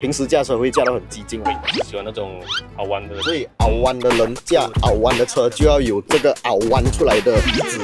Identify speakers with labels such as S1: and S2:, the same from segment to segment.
S1: 平时驾车会驾到很激进，
S2: 喜欢那种凹弯的，
S1: 所以凹弯的人驾凹弯的车就要有这个凹弯出来的鼻子。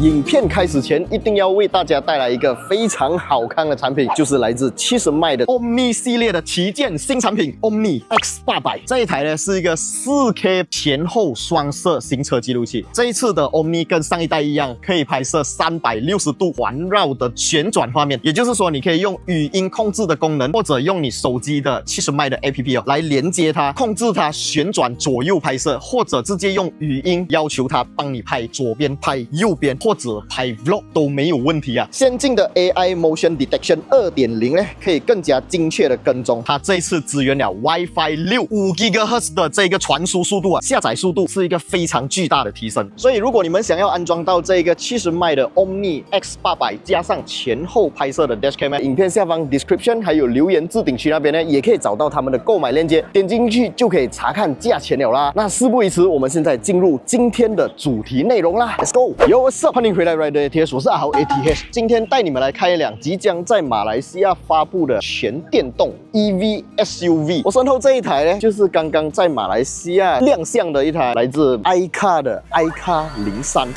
S1: 影片开始前，一定要为大家带来一个非常好看的产品，就是来自70迈的 Omni 系列的旗舰新产品 Omni X800。这一台呢是一个4K 前后双摄行车记录器。这一次的 Omni 跟上一代一样，可以拍摄360度环绕的旋转画面，也就是说，你可以用语音控制的功能，或者用你手机的70迈的 APP 来连接它，控制它旋转左右拍摄，或者直接用语音要求它帮你拍左边、拍右边。或者拍 vlog 都没有问题啊！先进的 AI Motion Detection 2.0 呢，可以更加精确的跟踪。它这一次支援了 WiFi 6 5 GHz 的这个传输速度啊，下载速度是一个非常巨大的提升。所以如果你们想要安装到这个70迈的 Omni X800，加上前后拍摄的 Dashcam， 影片下方 description 还有留言置顶区那边呢，也可以找到他们的购买链接，点进去就可以查看价钱了啦。那事不宜迟，我们现在进入今天的主题内容啦 ！Let's go！ Yo what's up？ 欢迎回来 Rider ATH， 我是阿豪 ATH。今天带你们来开一辆即将在马来西亚发布的全电动 EV SUV。我身后这一台呢，就是刚刚在马来西亚亮相的一台来自 iCar 的 iCar 03。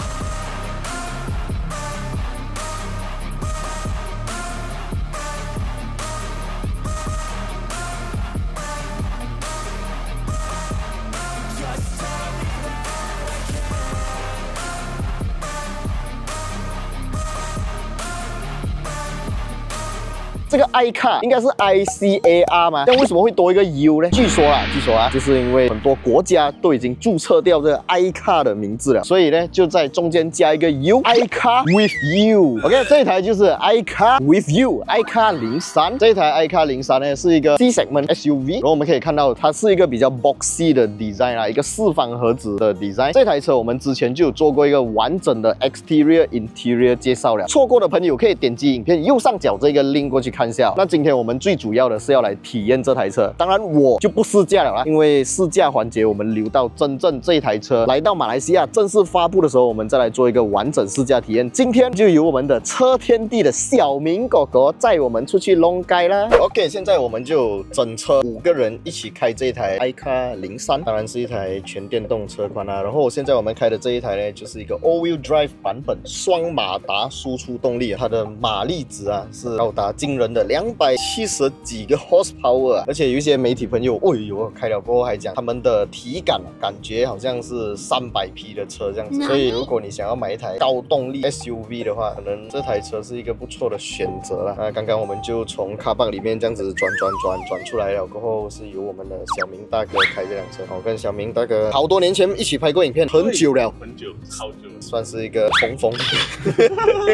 S1: 这个 iCar 应该是 ICAR 吗？但为什么会多一个 U 呢？据说啊，就是因为很多国家都已经注册掉这个 iCar 的名字了，所以呢，就在中间加一个 U，iCar with you。OK， 这一台就是 iCar with you，iCar 03。这一台 iCar 03呢是一个 C segment SUV， 然后我们可以看到它是一个比较 boxy 的 design 啦，一个四方盒子的 design。这台车我们之前就有做过一个完整的 exterior interior 介绍了，错过的朋友可以点击影片右上角这个 link 过去看一下。那今天我们最主要的是要来体验这台车，当然我就不试驾了啦，因为试驾环节我们留到真正这一台车来到马来西亚正式发布的时候，我们再来做一个完整试驾体验。今天就由我们的车天地的小明哥哥载我们出去弄街啦。OK， 现在我们就整车5个人一起开这一台 iCar 03，当然是一台全电动车款啦。然后现在我们开的这一台呢，就是一个 All-Wheel Drive 版本，双马达输出动力，它的马力值啊是高达惊人的270几个 horsepower 啊，而且有一些媒体朋友，开了过后还讲他们的体感感觉好像是300匹的车这样子，所以如果你想要买一台高动力 SUV 的话，可能这台车是一个不错的选择啦。那刚刚我们就从car park里面这样子转出来了，过后是由我们的小明大哥开这辆车。我跟小明大哥好多年前一起拍过影片，很久了，
S2: 超久，
S1: 算是一个重逢。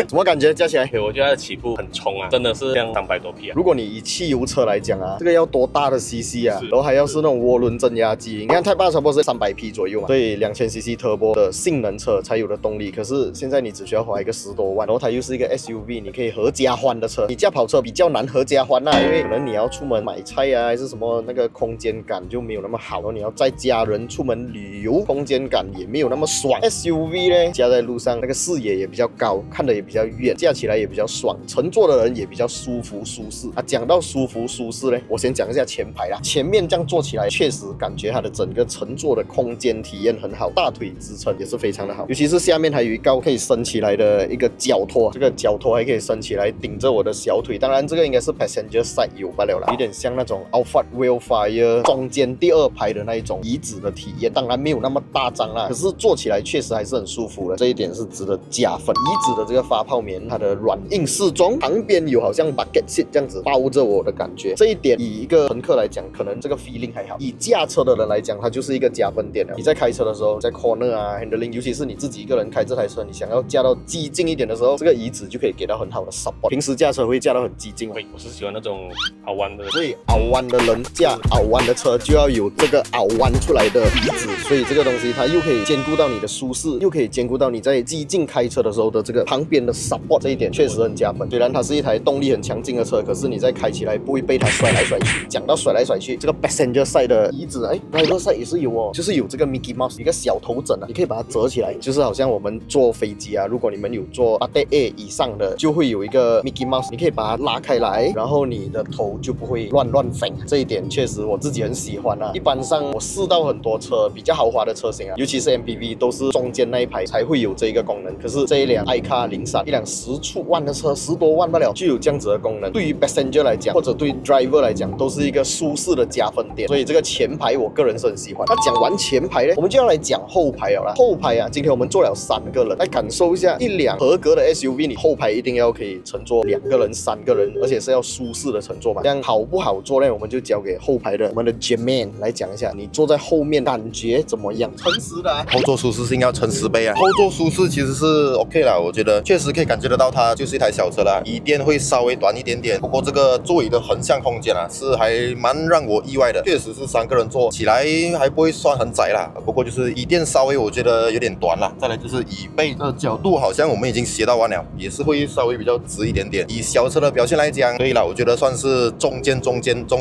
S1: 什么感觉？加起来？
S2: 我觉得它的起步很冲啊，真的是像300多匹啊。
S1: 如果你以汽油车来讲啊，这个要多大的 CC 啊？然后还要是那种涡轮增压机，你看泰霸差不多是300匹左右嘛，所以2000cc turbo 的性能车才有的动力。可是现在你只需要花一个10多万，然后它又是一个 SUV， 你可以合家欢的车。你驾跑车比较难合家欢啦，因为可能你要出门买菜啊，还是什么那个空间感就没有那么好，然后你要载家人出门旅游，空间感也没有那么爽。SUV 呢，驾在路上那个视野也比较高，看得也比较远，驾起来也比较爽，乘坐的人也比较舒服舒适啊。讲到舒服舒适呢，我先讲一下前排啦。前面这样坐起来，确实感觉它的整个乘坐的空间体验很好，大腿支撑也是非常的好，尤其是下面还有一个可以升起来的一个脚托，这个脚托还可以升起来顶着我的小腿。当然这个应该是 passenger side 有罢了啦，有点像那种 Alphard Wildfire 中间第2排的那一种椅子的体验，当然没有那么大张啦，可是坐起来确实还是很舒服的，这一点是值得加分。椅子的这个发泡棉，它的软硬适中，旁边有好像 bucket seat 这样子包着我的感觉，这一点以一个乘客来讲，可能这个 feeling 还好；以驾车的人来讲，它就是一个加分点了。你在开车的时候，在 corner 啊 handling， 尤其是你自己一个人开这台车，你想要驾到激进一点的时候，这个椅子就可以给到很好的 support。平时驾车会驾到很激进，
S2: 我是喜欢那种凹弯的，
S1: 所以凹弯的人驾凹弯的车就要有这个凹弯出来的椅子，所以这个东西它又可以兼顾到你的舒适，又可以兼顾到你在激进开车的时候的这个旁边的 support， 这一点确实很加分。虽然它是一台动力很强、静的车，可是你再开起来不会被它甩来甩去。讲到甩来甩去，这个 passenger side 的椅子，driver side 也是有哦，就是有这个 Mickey Mouse 一个小头枕啊，你可以把它折起来，就是好像我们坐飞机啊，如果你们有坐8A 以上的，就会有一个 Mickey Mouse， 你可以把它拉开来，然后你的头就不会乱飞。这一点确实我自己很喜欢啊。一般上我试到很多车比较豪华的车型啊，尤其是 MPV 都是中间那一排才会有这一个功能。可是这一辆 iCar 03，一辆10出万的车，10多万不了，就有这样子的功能。对于 passenger 来讲，或者对 driver 来讲，都是一个舒适的加分点。所以这个前排我个人是很喜欢。那讲完前排呢，我们就要来讲后排了啦。后排啊，今天我们坐了3个人，来感受一下一辆合格的 SUV， 你后排一定要可以乘坐2个人、3个人，而且是要舒适的乘坐嘛。这样好不好坐呢？我们就交给后排的我们的 Jermaine 来讲一下，你坐在后面感觉怎么样？诚实的啊，
S3: 后座舒适性要乘10倍啊。后座舒适其实是 OK 啦，我觉得确实可以感觉得到它就是一台小车啦，椅垫会稍微短一点点，不过这个座椅的横向空间啊是还蛮让我意外的，确实是3个人坐起来还不会算很窄啦，不过就是椅垫稍微我觉得有点短啦。再来就是椅背的角度好像我们已经斜到完了，也是会稍微比较直一点点。以小车的表现来讲，可以啦，我觉得算是中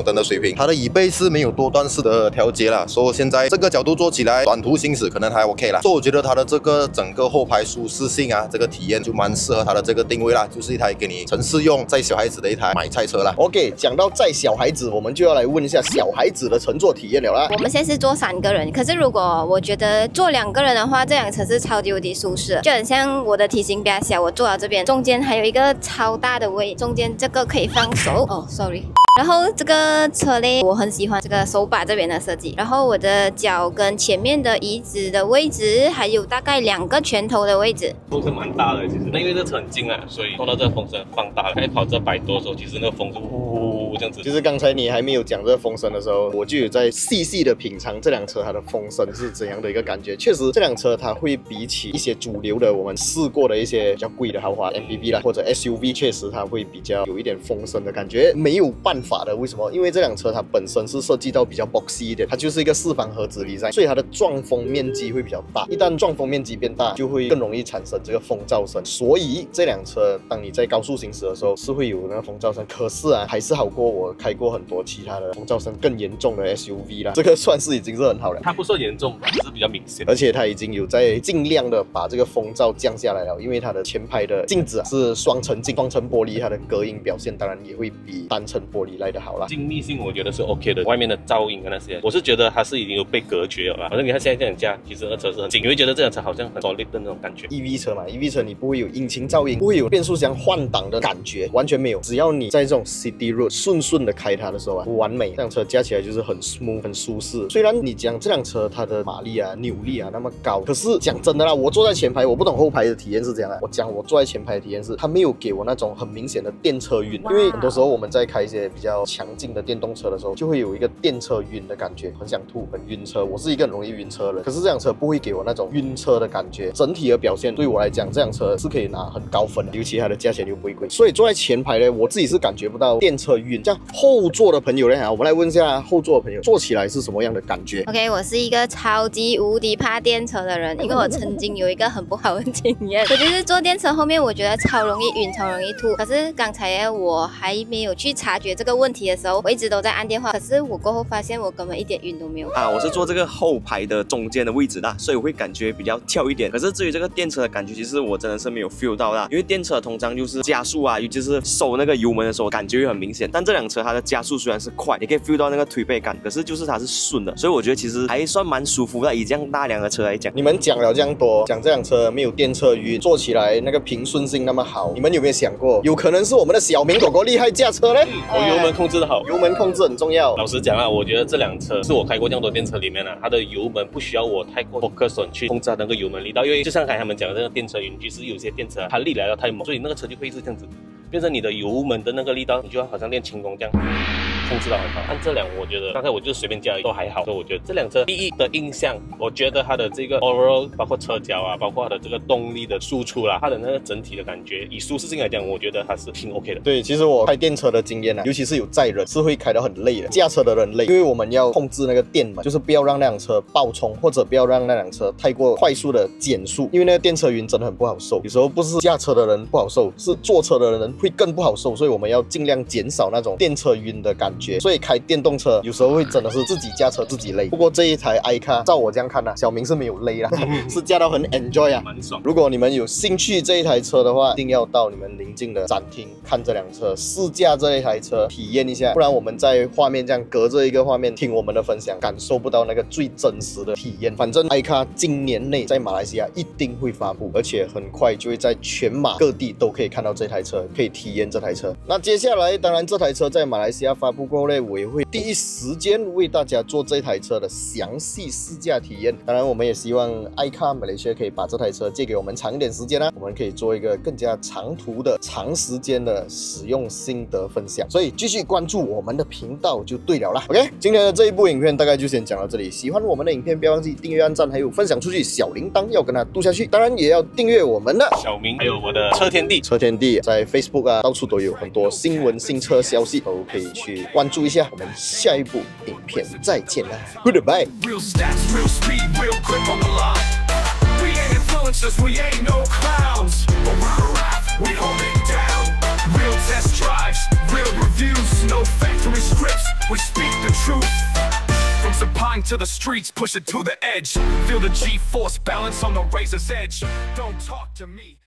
S3: 等的水平。它的椅背是没有多段式的调节啦，所以现在这个角度坐起来短途行驶可能还 OK 啦。所以我觉得它的这个整个后排舒适性啊，这个体验就蛮适合它的这个定位啦，就是一台给你城市用载小孩子的一台买菜车啦。
S1: OK， 讲到载小孩子，我们就要来问一下小孩子的乘坐体验了啦。
S4: 我们现在是坐3个人，可是如果我觉得坐2个人的话，这辆车是超级无敌舒适，就很像我的体型比较小，我坐到这边，中间还有一个超大的位，中间这个可以放手。哦，sorry。然后这个车嘞，我很喜欢这个手把这边的设计。然后我的脚跟前面的椅子的位置，还有大概2个拳头的位置。
S2: 风声蛮大的，其实那因为这车很近啊，所以碰到这个风声放大了。开跑这100多的时候，其实那个风就呼这样子。
S1: 就是刚才你还没有讲这个风声的时候，我就有在细细的品尝这辆车它的风声是怎样的一个感觉。确实，这辆车它会比起一些主流的我们试过的一些比较贵的豪华 MPV 啦，或者 SUV， 确实它会比较有一点风声的感觉。没有办法的，为什么？因为这辆车它本身是设计到比较 boxy 一点，它就是一个4方盒子design，所以它的撞风面积会比较大。一旦撞风面积变大，就会更容易产生这个风噪声。所以这辆车当你在高速行驶的时候是会有那个风噪声，可是啊，还是好过我开过很多其他的风噪声更严重的 SUV 啦。这个算是已经是很好了。
S2: 它不算严重，只是比较明显。
S1: 而且它已经有在尽量的把这个风噪降下来了，因为它的前排的镜子啊是双层镜、双层玻璃，它的隔音表现当然也会比单层玻璃来的好啦。
S2: 静谧性我觉得是 OK 的，外面的噪音跟那些，我是觉得它是已经有被隔绝了啦。反正你看现在这辆价，其实那车是很静，你会觉得这辆车好像很 solid 的那种感觉。
S1: EV 车嘛 ，EV 车你不会有引擎噪音，不会有变速箱换挡的感觉，完全没有。只要你在这种 city road 顺的开它的时候啊，完美，这辆车加起来就是很 smooth 很舒适。虽然你讲这辆车它的马力啊、扭力啊那么高，可是讲真的啦，我坐在前排，我不懂后排的体验是怎样啊。我坐在前排的体验是，它没有给我那种很明显的电车晕，因为很多时候我们在开一些比较强劲的电动车的时候，就会有一个电车晕的感觉，很想吐，很晕车。我是一个很容易晕车的人，可是这辆车不会给我那种晕车的感觉。整体的表现对我来讲，这辆车是可以拿很高分的，尤其它的价钱又不会贵。所以坐在前排呢，我自己是感觉不到电车晕。这样后座的朋友呢，我们来问一下后座的朋友，坐起来是什么样的感觉
S4: ？OK， 我是一个超级无敌怕电车的人，因为我曾经有一个很不好的经验，我就是坐电车后面，我觉得超容易晕，超容易吐。可是刚才我还没有去察觉这个问题的时候，我一直都在按电话，可是我过后发现我根本一点晕都没有
S5: 啊。我是坐这个后排的中间的位置啦，所以我会感觉比较跳一点。可是至于这个电车的感觉，其实我真的是没有 feel 到啦，因为电车通常就是加速啊，尤其是收那个油门的时候，感觉会很明显。但这辆车它的加速虽然是快，你可以 feel 到那个推背感，可是就是它是顺的，所以我觉得其实还算蛮舒服的。以这样大辆的车来讲，
S1: 你们讲了这样多，讲这辆车没有电车晕，坐起来那个平顺性那么好，你们有没有想过，有可能是我们的小明狗狗厉害驾车呢？
S2: 我油门控制的好，
S1: 油门控制很重要。
S2: 老实讲啊，我觉得这辆车是我开过这么多电车里面啊，它的油门不需要我太过 focus 去控制它那个油门力道，因为就像刚才他们讲的那个电车晕，其实有些电车它力来的太猛，所以那个车就会是这样子，变成你的油门的那个力道，你就要好像练轻功这样。控制到很好。但这辆我觉得刚才我就随便加都还好，所以我觉得这辆车第一的印象，我觉得它的这个 overall 包括车脚啊，包括它的这个动力的输出啦，它的那个整体的感觉，以舒适性来讲，我觉得它是挺 OK 的。
S1: 对，其实我开电车的经验啊，尤其是有载人，是会开得很累的。驾车的人累，因为我们要控制那个电门，就是不要让那辆车爆冲，或者不要让那辆车太过快速的减速，因为那个电车晕真的很不好受。有时候不是驾车的人不好受，是坐车的人会更不好受，所以我们要尽量减少那种电车晕的感觉。所以开电动车有时候会真的是自己驾车自己累。不过这一台 iCar 照我这样看啊，小明是没有累啦，是驾到很 enjoy 啊，
S2: 蛮爽。
S1: 如果你们有兴趣这一台车的话，一定要到你们邻近的展厅看这辆车，试驾这一台车，体验一下。不然我们在画面这样隔着一个画面听我们的分享，感受不到那个最真实的体验。反正 iCar 今年内在马来西亚一定会发布，而且很快就会在全马各地都可以看到这台车，可以体验这台车。那接下来，当然这台车在马来西亚发布过后呢，我也会第一时间为大家做这台车的详细试驾体验。当然，我们也希望 iCar 马来西亚可以把这台车借给我们长一点时间啊，我们可以做一个更加长途的、长时间的使用心得分享。所以继续关注我们的频道就对了啦。OK， 今天的这一部影片大概就先讲到这里。喜欢我们的影片，不要忘记订阅、按赞，还有分享出去，小铃铛要跟它嘟下去。当然也要订阅我们的
S2: 小明，还有我的车天地。
S1: 车天地在 Facebook 啊，到处都有很多新闻、新车消息，都可以去关注一下。我们下一部影片再见啦 ，Goodbye。Real
S6: stats, real speed, real grip on the line. We ain't influencers, we ain't no clowns. But we're a rap, we hold it down. Real test drives, real reviews, no factory scripts, we speak the truth. From Sapine to the streets, push it to the edge. Feel the G-force balance on the razor's edge. Don't talk to me.